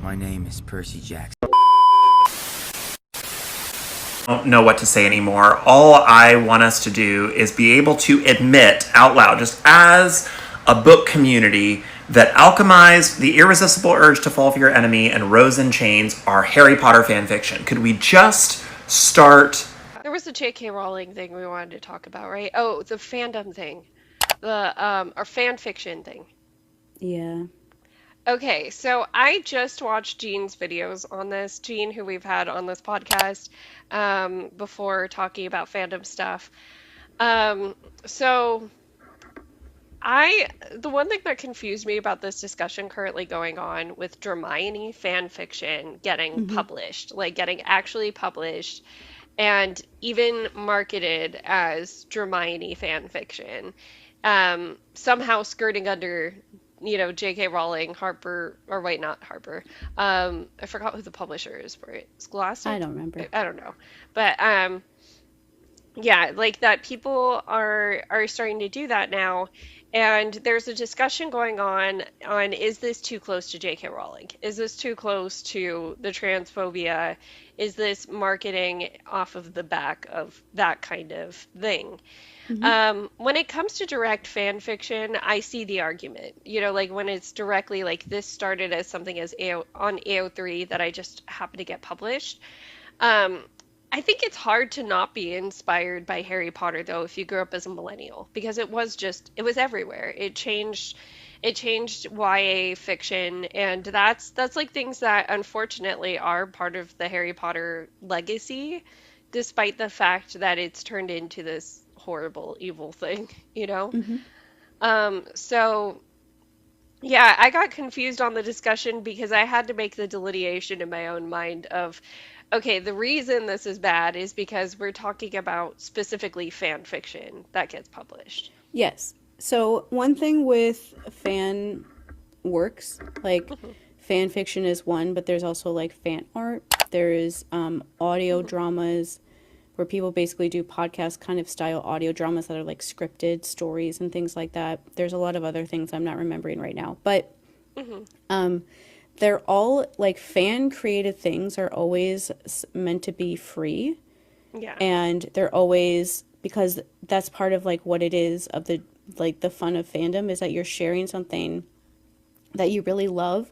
My name is Percy Jackson. Don't know what to say anymore. All I want us to do is be able to admit out loud, just as a book community, that Alchemized, The Irresistible Urge to Fall for Your Enemy, and Rose in Chains are Harry Potter fan fiction. Could we just start? There was a JK Rowling thing we wanted to talk about, right? Oh, the fandom thing. Or fan fiction thing. Yeah. Okay, so I just watched Jeanne's videos on this. Jeanne, who we've had on this podcast before talking about fandom stuff. Um, so the one thing that confused me about this discussion currently going on with Hermione fan fiction getting Mm-hmm. published, like getting actually published and even marketed as Hermione fan fiction, somehow skirting under, J.K. Rowling, Harper, or wait, not Harper. I forgot who the publisher is for it. Scholastic? I don't remember. I don't know, but yeah, like that people are starting to do that now. And there's a discussion going on is this too close to JK Rowling? Is this too close to the transphobia? Is this marketing off of the back of that kind of thing? Mm-hmm. When it comes to direct fan fiction, I see the argument. Like when it's directly like this started as something as on AO3 that I just happened to get published. Um, I think it's hard to not be inspired by Harry Potter though if you grew up as a millennial because it was everywhere. It changed YA fiction and that's like things that unfortunately are part of the Harry Potter legacy despite the fact that it's turned into this horrible evil thing, you know? Mm-hmm. So yeah, I got confused on the discussion because I had to make the delineation in my own mind of, okay, the reason this is bad is because we're talking about specifically fan fiction that gets published. Yes. So one thing with fan works, like Mhm, fan fiction is one, but there's also like fan art. There is audio mhm, dramas where people basically do podcast kind of style audio dramas that are like scripted stories and things like that. There's a lot of other things I'm not remembering right now, but mhm. um, they're all like fan created things are always meant to be free, Yeah. and they're always because that's part of like what it is of the like the fun of fandom is that you're sharing something that you really love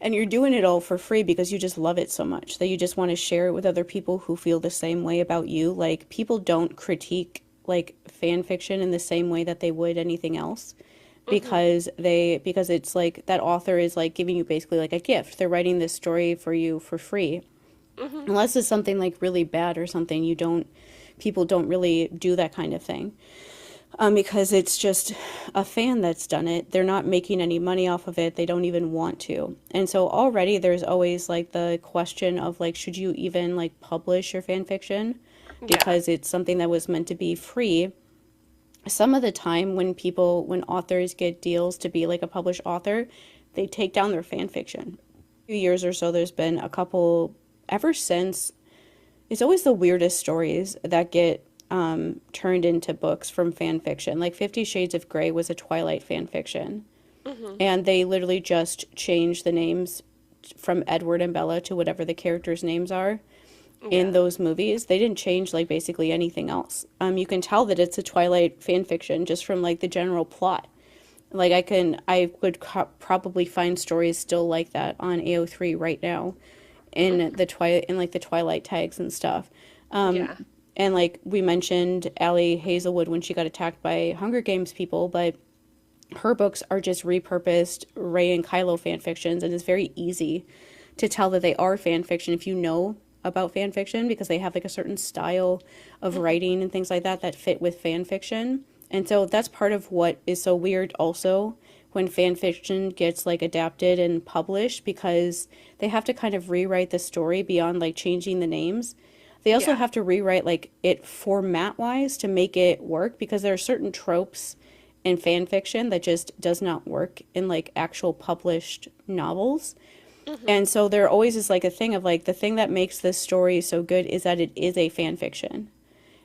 and you're doing it all for free because you just love it so much that you just want to share it with other people who feel the same way about you. Like people don't critique like fan fiction in the same way that they would anything else Mhm, because it's like that author is like giving you basically like a gift. They're writing this story for you for free. mhm. Unless it's something like really bad or something, people don't really do that kind of thing. Because it's just a fan that's done it. They're not making any money off of it. They don't even want to. And so already there's always like the question of like, should you even like publish your fan fiction? Yeah. Because it's something that was meant to be free. Some of the time when authors get deals to be like a published author, they take down their fan fiction. A few years or so, there's been a couple ever since. It's always the weirdest stories that get turned into books from fan fiction. Like 50 Shades of Grey was a Twilight fan fiction. Mhm. And they literally just changed the names from Edward and Bella to whatever the characters' names are in Yeah. those movies. They didn't change like basically anything else. You can tell that it's a Twilight fan fiction just from like the general plot. Like I would probably find stories still like that on AO3 right now in Mhm. the Twilight tags and stuff. Yeah. And like we mentioned Allie Hazelwood when she got attacked by Hunger Games people, but her books are just repurposed Rey and Kylo fan fictions, and it's very easy to tell that they are fan fiction if you know about fan fiction because they have like a certain style of Mhm. writing and things like that that fit with fan fiction. And so that's part of what is so weird also when fan fiction gets like adapted and published because they have to kind of rewrite the story beyond like changing the names. They also Yeah. have to rewrite like it format wise to make it work because there are certain tropes in fan fiction that just does not work in like actual published novels. Mhm. And so there always is like a thing of like the thing that makes this story so good is that it is a fan fiction.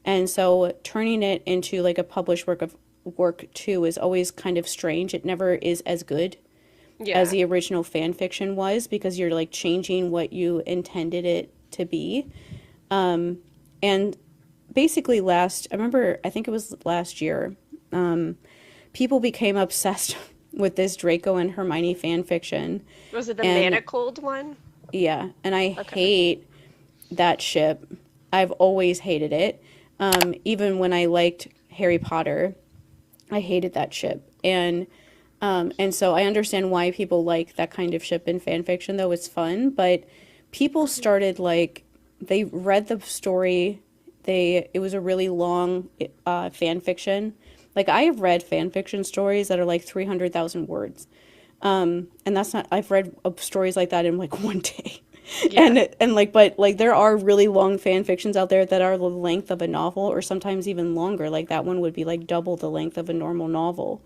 And so turning it into like a published work too is always kind of strange. It never is as good as Yeah. the original fan fiction was, because you're like changing what you intended it to be. And basically I remember, I think it was last year, people became obsessed with this Draco and Hermione fan fiction. Was it the And Manicold one? yeah, and I Okay. hate that ship. I've always hated it. Even when I liked Harry Potter, I hated that ship. And so I understand why people like that kind of ship in fan fiction, though it's fun. But people Hmm. started like they read the story. It was a really long fan fiction. Like I have read fan fiction stories that are like 300,000 words, and that's not. I've read stories like that in like one day. Yeah. And like but like there are really long fan fictions out there that are the length of a novel or sometimes even longer. Like that one would be like double the length of a normal novel.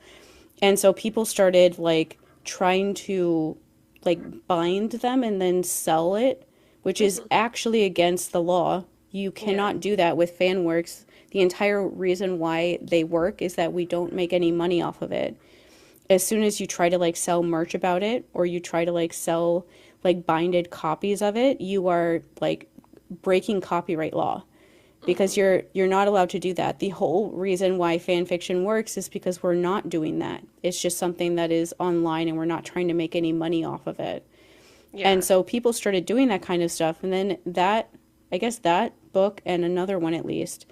And so people started like trying to like bind them and then sell it, which is Hmm. actually against the law. You Yeah. cannot do that with fan works. The entire reason why they work is that we don't make any money off of it. As soon as you try to like sell merch about it or you try to like sell like binded copies of it, you are like breaking copyright law because Hmm. you're not allowed to do that. The whole reason why fan fiction works is because we're not doing that. It's just something that is online and we're not trying to make any money off of it. And Yeah. so people started doing that kind of stuff and then that I guess that book and another one at least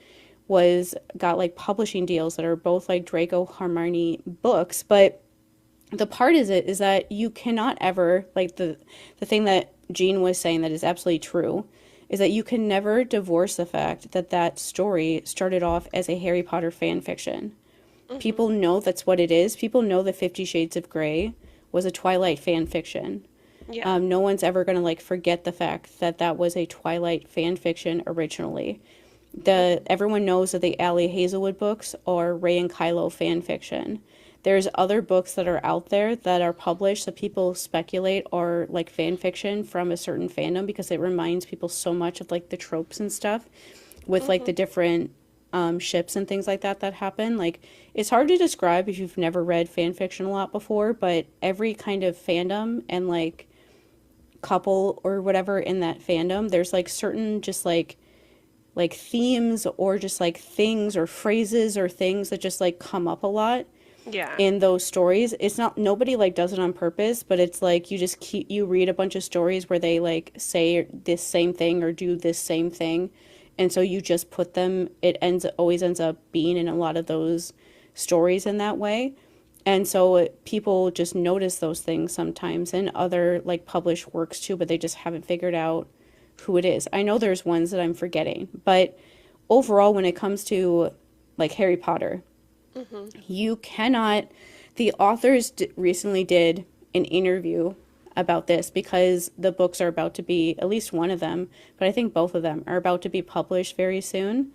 was got like publishing deals that are both like Draco Hermione books, but the part is that you cannot ever like the thing that Jeanne was saying that is absolutely true is that you can never divorce the fact that that story started off as a Harry Potter fan fiction. Hmm. People know that's what it is. People know that 50 Shades of Grey was a Twilight fan fiction. Yeah. No one's ever going to like forget the fact that that was a Twilight fan fiction originally. The Hmm. everyone knows that the Allie Hazelwood books are Ray and Kylo fan fiction. There's other books that are out there that are published that people speculate are like fan fiction from a certain fandom because it reminds people so much of like the tropes and stuff with like Hmm. the different ships and things like that that happen. Like it's hard to describe if you've never read fan fiction a lot before, but every kind of fandom and like couple or whatever in that fandom, there's like certain just like themes or just like things or phrases or things that just like come up a lot Yeah. in those stories. It's not nobody like does it on purpose, but it's like you read a bunch of stories where they like say this same thing or do this same thing. And so you just put them it ends always ends up being in a lot of those stories in that way. And so people just notice those things sometimes in other like published works too, but they just haven't figured out who it is. I know there's ones that I'm forgetting, but overall, when it comes to like Harry Potter, Hmm. you cannot. The authors recently did an interview about this because the books are about to be, at least one of them, but I think both of them are about to be published very soon.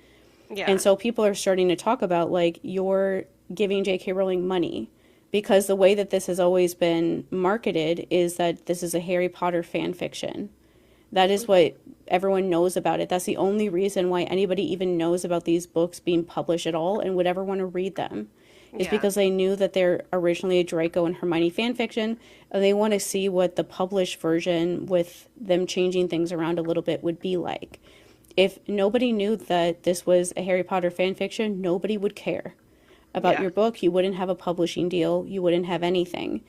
And Yeah. so people are starting to talk about like you're giving JK Rowling money because the way that this has always been marketed is that this is a Harry Potter fan fiction. That is Hmm. what everyone knows about it. That's the only reason why anybody even knows about these books being published at all and would ever want to read them. Is Yeah. because they knew that they're originally a Draco and Hermione fan fiction, and they want to see what the published version with them changing things around a little bit would be like. If nobody knew that this was a Harry Potter fan fiction, nobody would care about Yeah. your book. You wouldn't have a publishing deal, you wouldn't have anything.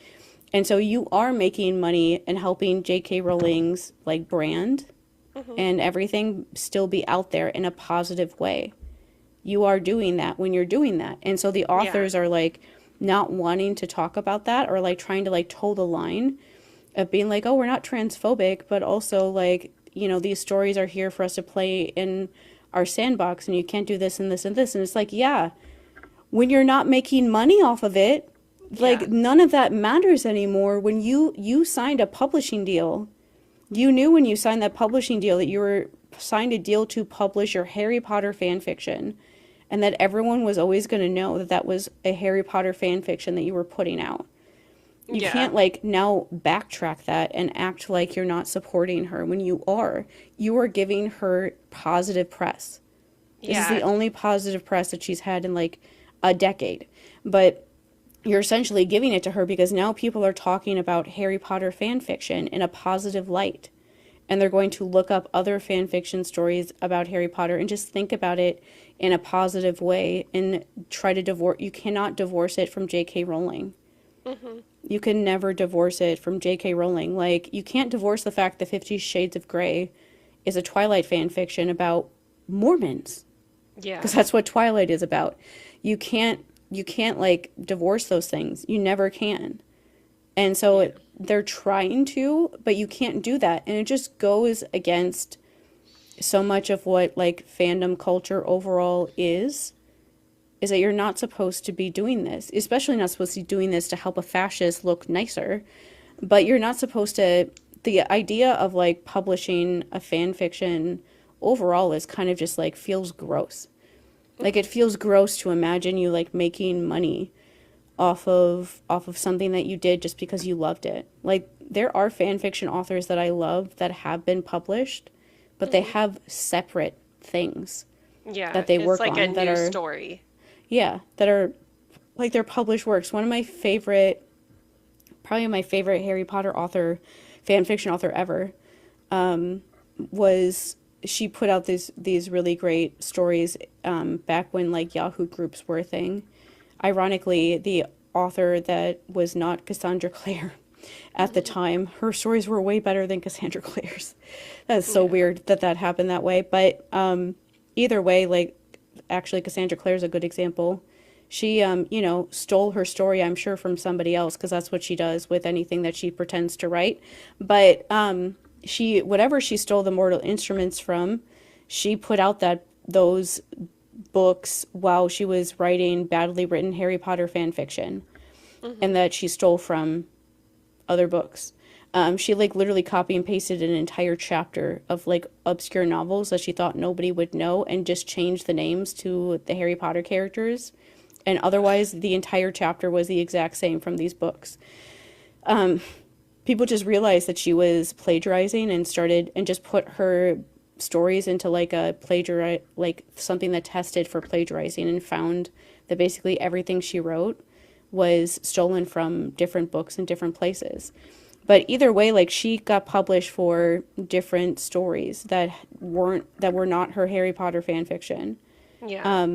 And so you are making money and helping JK Rowling's like brand Hmm. and everything still be out there in a positive way. You are doing that when you're doing that. And so the Yeah. authors are like not wanting to talk about that or like trying to like toe the line of being like, oh, we're not transphobic, but also like, these stories are here for us to play in our sandbox and you can't do this and this and this. And it's like, yeah, when you're not making money off of it, Yeah. like none of that matters anymore. When you signed a publishing deal, you knew when you signed that publishing deal that you were signed a deal to publish your Harry Potter fan fiction and that everyone was always going to know that that was a Harry Potter fan fiction that you were putting out. You Yeah. can't like now backtrack that and act like you're not supporting her when you are. You are giving her positive press. This is the Yeah. only positive press that she's had in like a decade. But you're essentially giving it to her because now people are talking about Harry Potter fan fiction in a positive light. And they're going to look up other fan fiction stories about Harry Potter and just think about it in a positive way and try to divorce. You cannot divorce it from JK Rowling. Hmm. You can never divorce it from JK Rowling. Like, you can't divorce the fact that 50 Shades of Grey is a Twilight fan fiction about Mormons, Yeah. because that's what Twilight is about. You can't like divorce those things. You never can. And so Yeah. they're trying to, but you can't do that. And it just goes against so much of what like fandom culture overall is that you're not supposed to be doing this, especially not supposed to be doing this to help a fascist look nicer, but you're not supposed to. The idea of like publishing a fan fiction overall is kind of just like feels gross. Like, it feels gross to imagine you like making money off of something that you did just because you loved it. Like, there are fan fiction authors that I love that have been published, but they Hmm. have separate things Yeah. that they It's work like a on that new are, story. yeah, that are like their published works. One of my favorite, probably my favorite Harry Potter author, fan fiction author ever, was she put out these really great stories back when like Yahoo groups were a thing. Ironically, the author that was not Cassandra Clare at the time, her stories were way better than Cassandra Clare's. That's so Yeah. weird that that happened that way. But either way, like, actually, Cassandra Clare's a good example. She, stole her story, I'm sure, from somebody else because that's what she does with anything that she pretends to write. But whatever she stole the Mortal Instruments from, she put out those books while she was writing badly written Harry Potter fan fiction, and Hmm. that she stole from other books. She like literally copy and pasted an entire chapter of like obscure novels that she thought nobody would know and just changed the names to the Harry Potter characters. And otherwise, the entire chapter was the exact same from these books. People just realized that she was plagiarizing and started and just put her stories into like a like something that tested for plagiarizing and found that basically everything she wrote was stolen from different books in different places. But either way, like, she got published for different stories that were not her Harry Potter fan fiction. Yeah.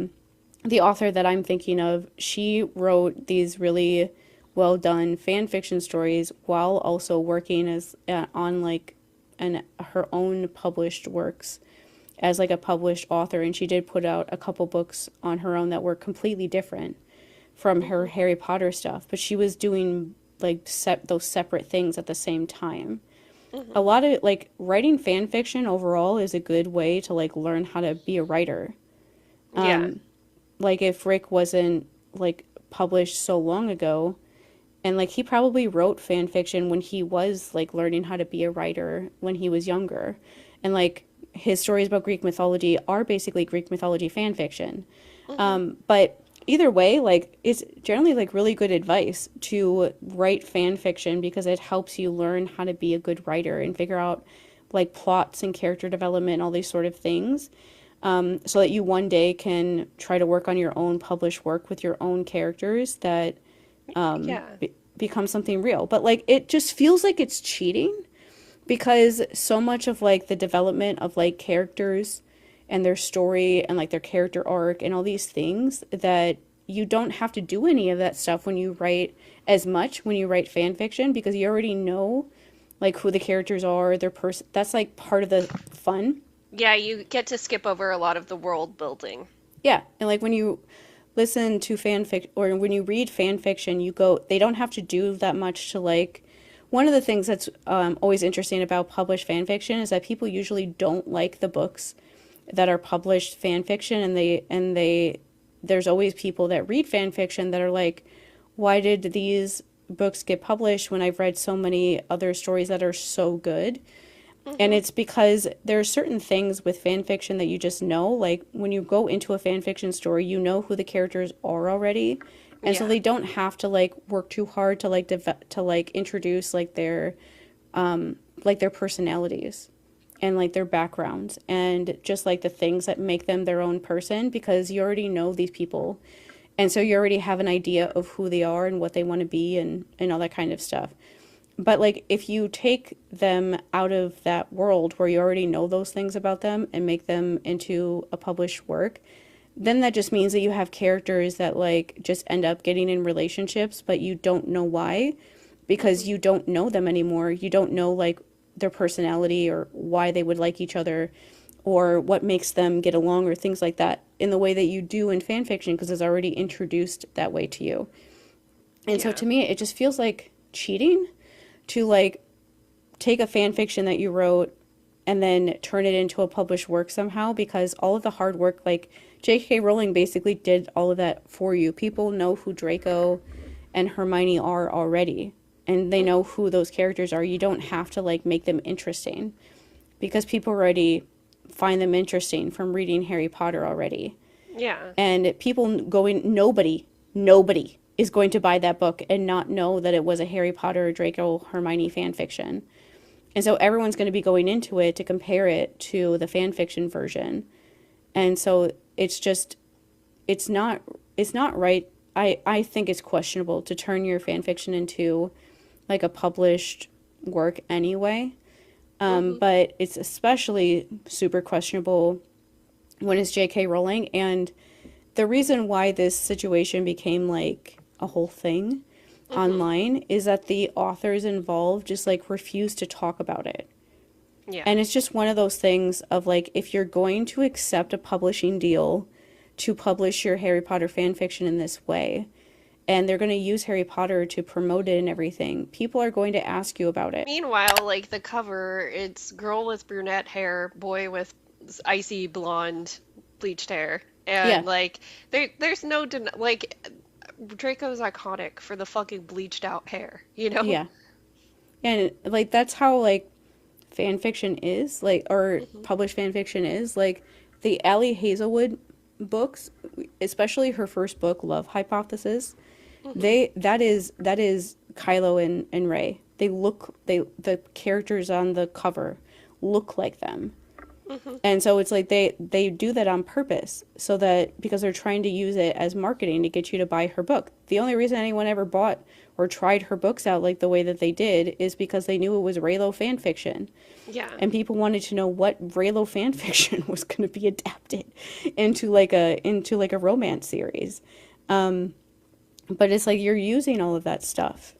The author that I'm thinking of, she wrote these really well done fan fiction stories while also working as on like her own published works as like a published author, and she did put out a couple books on her own that were completely different from her Hmm. Harry Potter stuff, but she was doing like those separate things at the same time. A Hmm. lot of like writing fan fiction overall is a good way to like learn how to be a writer. Yeah. Like, if Rick wasn't like published so long ago, and like he probably wrote fan fiction when he was like learning how to be a writer when he was younger, and like his stories about Greek mythology are basically Greek mythology fan fiction. Hmm. But either way, like, it's generally like really good advice to write fan fiction because it helps you learn how to be a good writer and figure out like plots and character development and all these sort of things, so that you one day can try to work on your own published work with your own characters that Yeah. become something real. But like, it just feels like it's cheating because so much of like the development of like characters and their story and like their character arc and all these things, that you don't have to do any of that stuff when you write as much when you write fan fiction because you already know like who the characters are, their person. That's like part of the fun. Yeah, you get to skip over a lot of the world building. Yeah, and like when you listen to fanfic or when you read fan fiction, you go, they don't have to do that much to like. One of the things that's always interesting about published fan fiction is that people usually don't like the books that are published fan fiction, and there's always people that read fan fiction that are like, why did these books get published when I've read so many other stories that are so good? And Hmm. it's because there are certain things with fan fiction that you just know. Like, when you go into a fan fiction story, you know who the characters are already. And so Yeah. they don't have to like work too hard to like to like introduce like their personalities and like their backgrounds and just like the things that make them their own person because you already know these people. And so you already have an idea of who they are and what they want to be and all that kind of stuff. But like if you take them out of that world where you already know those things about them and make them into a published work, then that just means that you have characters that like just end up getting in relationships, but you don't know why because you don't know them anymore. You don't know like their personality or why they would like each other or what makes them get along or things like that in the way that you do in fan fiction because it's already introduced that way to you. And so Yeah. to me, it just feels like cheating to like take a fan fiction that you wrote and then turn it into a published work somehow because all of the hard work, like JK Rowling basically did all of that for you. People know who Draco and Hermione are already, and they know who those characters are. You don't have to like make them interesting because people already find them interesting from reading Harry Potter already. Yeah. And people going, nobody is going to buy that book and not know that it was a Harry Potter or Draco Hermione fan fiction. And so everyone's going to be going into it to compare it to the fan fiction version. And so it's just, it's not right. I think it's questionable to turn your fan fiction into like a published work anyway. But it's especially super questionable when it's JK Rowling. And the reason why this situation became like a whole thing online is that the authors involved just like refuse to talk about it. Yeah. And it's just one of those things of like, if you're going to accept a publishing deal to publish your Harry Potter fan fiction in this way, and they're going to use Harry Potter to promote it and everything, people are going to ask you about it. Meanwhile, like the cover, it's girl with brunette hair, boy with icy blonde bleached hair. And Yeah. like there's no like Draco's iconic for the fucking bleached out hair, you know? Yeah. And like that's how like fan fiction is, like, or published fan fiction is. Like the Allie Hazelwood books, especially her first book, Love Hypothesis, that is Kylo and Rey. The characters on the cover look like them. And so it's like they do that on purpose so that because they're trying to use it as marketing to get you to buy her book. The only reason anyone ever bought or tried her books out like the way that they did is because they knew it was Reylo fan fiction. Yeah. And people wanted to know what Reylo fan fiction was going to be adapted into like a romance series. But it's like you're using all of that stuff.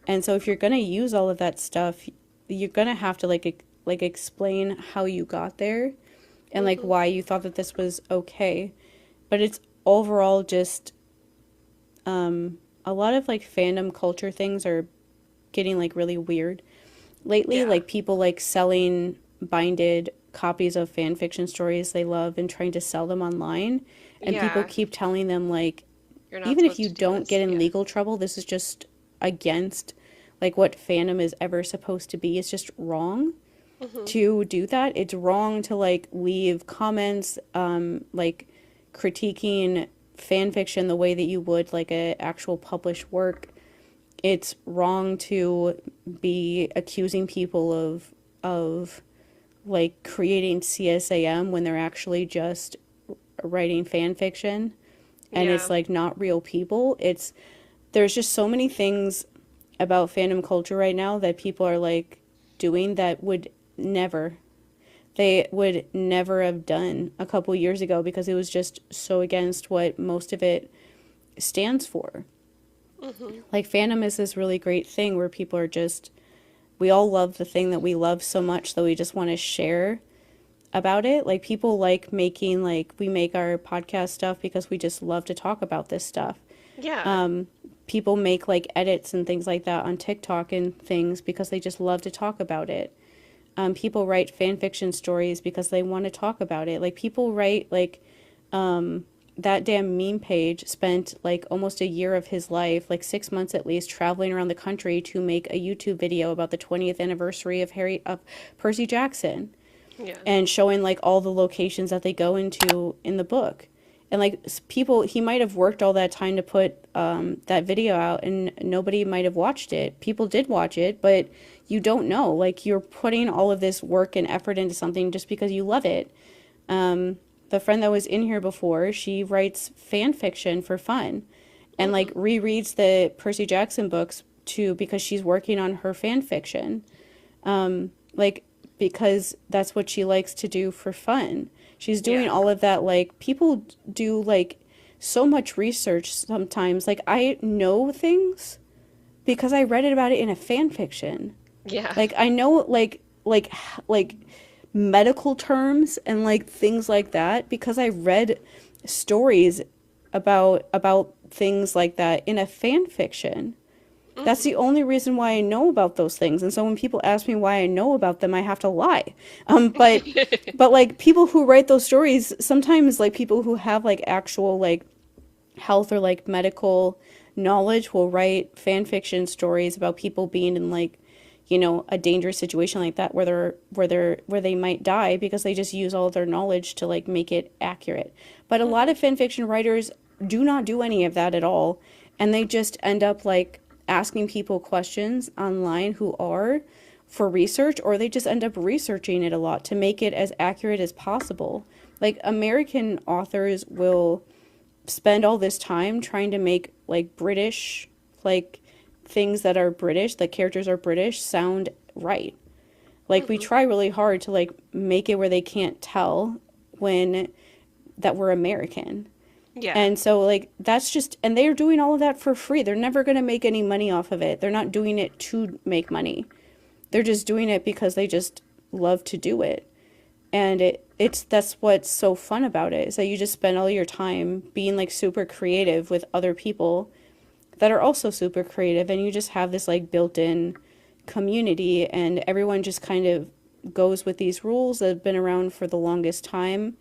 And so if you're going to use all of that stuff, you're going to have to like explain how you got there and like why you thought that this was okay. But it's overall just a lot of like fandom culture things are getting like really weird lately. Yeah. Like people like selling binded copies of fan fiction stories they love and trying to sell them online, and people Yeah. keep telling them like, You're not even if supposed you to do don't this. get in Yeah. legal trouble, this is just against like what fandom is ever supposed to be. It's just wrong to do that. It's wrong to like leave comments like critiquing fan fiction the way that you would like a actual published work. It's wrong to be accusing people of like creating CSAM when they're actually just writing fan fiction and it's Yeah. like not real people. There's just so many things about fandom culture right now that people are like doing that they would never have done a couple years ago because it was just so against what most of it stands for. Like fandom is this really great thing where people are just, we all love the thing that we love so much that we just want to share about it. Like people like making, like we make our podcast stuff because we just love to talk about this stuff. Yeah. People make like edits and things like that on TikTok and things because they just love to talk about it. People write fan fiction stories because they want to talk about it. Like people write like that damn meme page spent like almost a year of his life, like 6 months at least, traveling around the country to make a YouTube video about the 20th anniversary of Percy Jackson Yeah. and showing like all the locations that they go into in the book. And like people, he might have worked all that time to put that video out and nobody might have watched it. People did watch it, but you don't know. Like you're putting all of this work and effort into something just because you love it. But the friend that was in here before, she writes fan fiction for fun and like rereads the Percy Jackson books too because she's working on her fan fiction. Like because that's what she likes to do for fun. She's doing Yeah. all of that. Like people do like so much research sometimes. Like I know things because I read it about it in a fan fiction. Yeah. Like I know like medical terms and like things like that because I read stories about things like that in a fan fiction. That's the only reason why I know about those things. And so when people ask me why I know about them, I have to lie. But like people who write those stories, sometimes like people who have like actual like health or like medical knowledge will write fan fiction stories about people being in like, you know, a dangerous situation like that where they might die because they just use all of their knowledge to like make it accurate. But a lot of fan fiction writers do not do any of that at all, and they just end up like asking people questions online who are for research, or they just end up researching it a lot to make it as accurate as possible. Like American authors will spend all this time trying to make like British, like things that are British, the characters are British, sound right. Like we try really hard to like make it where they can't tell when that we're American. Yeah. And so like that's just, and they're doing all of that for free. They're never going to make any money off of it. They're not doing it to make money. They're just doing it because they just love to do it. And that's what's so fun about it, is that you just spend all your time being like super creative with other people that are also super creative, and you just have this like built-in community, and everyone just kind of goes with these rules that have been around for the longest time,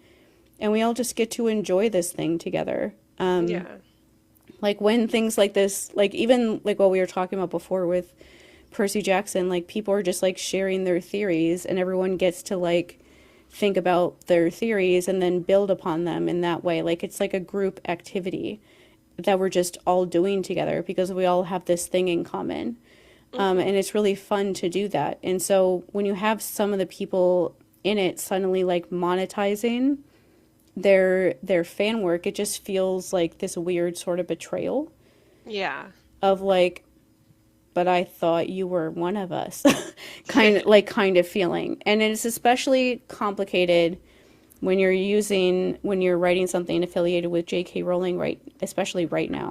and we all just get to enjoy this thing together. Yeah. Like when things like this, like even like what we were talking about before with Percy Jackson, like people are just like sharing their theories, and everyone gets to like think about their theories and then build upon them in that way. Like it's like a group activity that we're just all doing together because we all have this thing in common. And it's really fun to do that. And so when you have some of the people in it suddenly like monetizing their fan work, it just feels like this weird sort of betrayal Yeah. of like, but I thought you were one of us kind of feeling. And it's especially complicated when you're writing something affiliated with JK Rowling, right, especially right now.